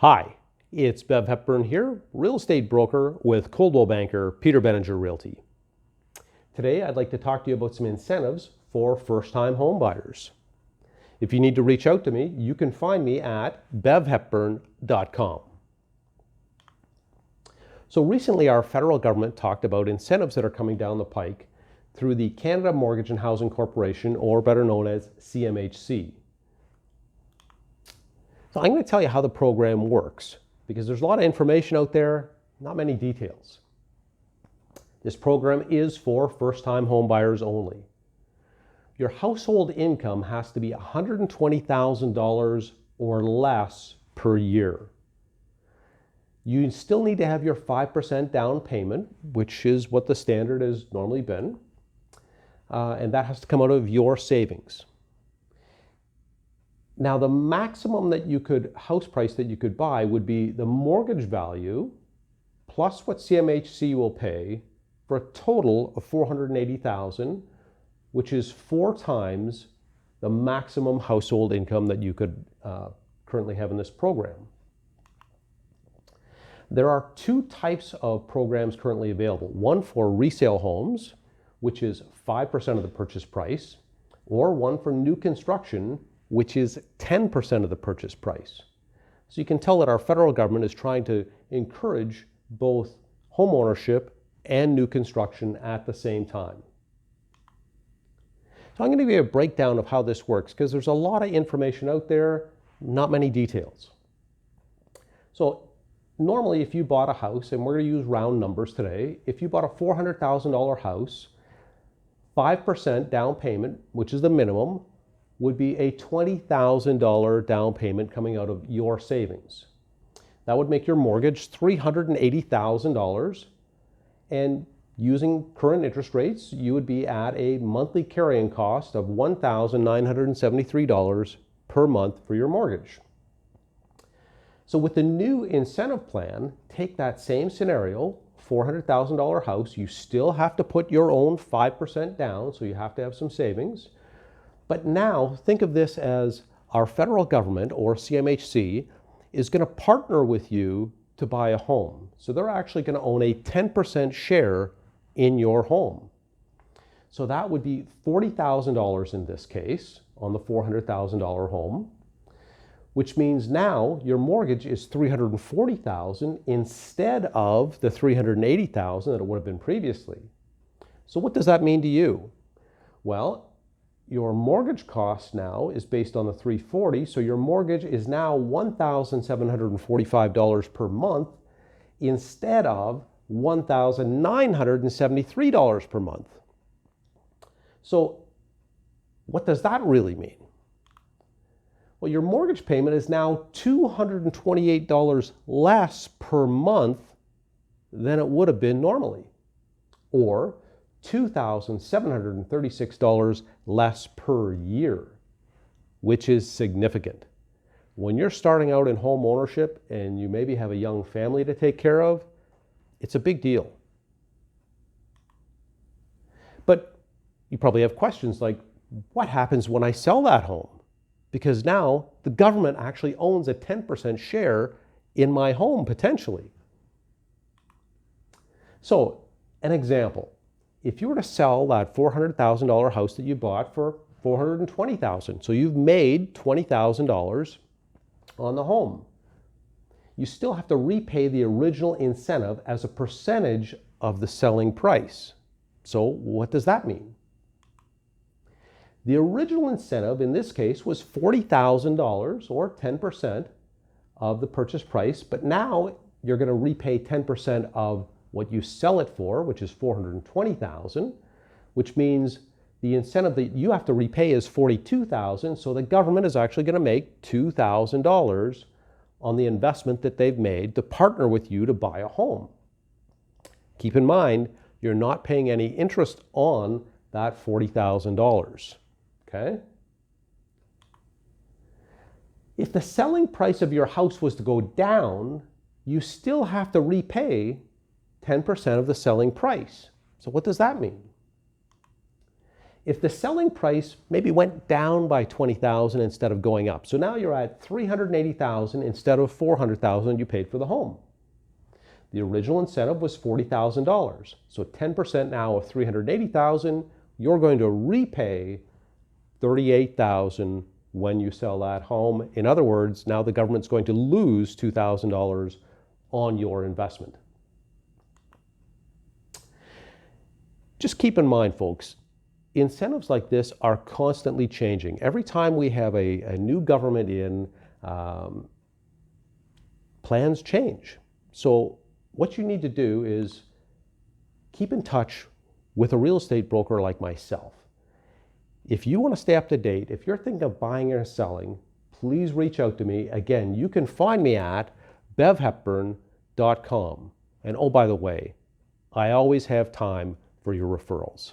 Hi, it's Bev Hepburn here, real estate broker with Coldwell Banker, Peter Benninger Realty. Today, I'd like to talk to you about some incentives for first-time home buyers. If you need to reach out to me, you can find me at bevhepburn.com. So recently, our federal government talked about incentives that are coming down the pike through the Canada Mortgage and Housing Corporation, or better known as CMHC. So I'm going to tell you how the program works, because there's a lot of information out there, not many details. This program is for first-time home buyers only. Your household income has to be $120,000 or less per year. You still need to have your 5% down payment, which is what the standard has normally been, and that has to come out of your savings. Now, the maximum house price that you could buy would be the mortgage value plus what CMHC will pay for a total of $480,000, which is 4 times the maximum household income that you could currently have in this program. There are 2 types of programs currently available. One for resale homes, which is 5% of the purchase price, or one for new construction, which is 10% of the purchase price. So you can tell that our federal government is trying to encourage both home ownership and new construction at the same time. So I'm going to give you a breakdown of how this works, because there's a lot of information out there, not many details. So normally if you bought a house, and we're going to use round numbers today, if you bought a $400,000 house, 5% down payment, which is the minimum, would be a $20,000 down payment coming out of your savings. That would make your mortgage $380,000, and using current interest rates, you would be at a monthly carrying cost of $1,973 per month for your mortgage. So with the new incentive plan, take that same scenario, $400,000 house, you still have to put your own 5% down, so you have to have some savings. But now think of this as our federal government, or CMHC, is going to partner with you to buy a home. So they're actually going to own a 10% share in your home. So that would be $40,000 in this case on the $400,000 home, which means now your mortgage is $340,000 instead of the $380,000 that it would have been previously. So what does that mean to you? Well, your mortgage cost now is based on the $340,000, so your mortgage is now $1,745 per month instead of $1,973 per month. So what does that really mean? Well, your mortgage payment is now $228 less per month than it would have been normally, or $2,736 less per year, which is significant. When you're starting out in home ownership and you maybe have a young family to take care of, it's a big deal. But you probably have questions like, what happens when I sell that home? Because now the government actually owns a 10% share in my home potentially. So, an example. If you were to sell that $400,000 house that you bought for $420,000, so you've made $20,000 on the home, you still have to repay the original incentive as a percentage of the selling price. So what does that mean? The original incentive in this case was $40,000, or 10% of the purchase price, but now you're going to repay 10% of what you sell it for, which is $420,000, which means the incentive that you have to repay is $42,000, so the government is actually going to make $2,000 on the investment that they've made to partner with you to buy a home. Keep in mind, you're not paying any interest on that $40,000, okay? If the selling price of your house was to go down, you still have to repay 10% of the selling price. So what does that mean? If the selling price maybe went down by $20,000 instead of going up, so now you're at $380,000 instead of $400,000 you paid for the home. The original incentive was $40,000. So 10% now of $380,000, you're going to repay $38,000 when you sell that home. In other words, now the government's going to lose $2,000 on your investment. Just keep in mind, folks, incentives like this are constantly changing. Every time we have a new government in, plans change. So what you need to do is keep in touch with a real estate broker like myself. If you want to stay up to date, if you're thinking of buying or selling, please reach out to me. Again, you can find me at bevhepburn.com. And oh, by the way, I always have time for your referrals.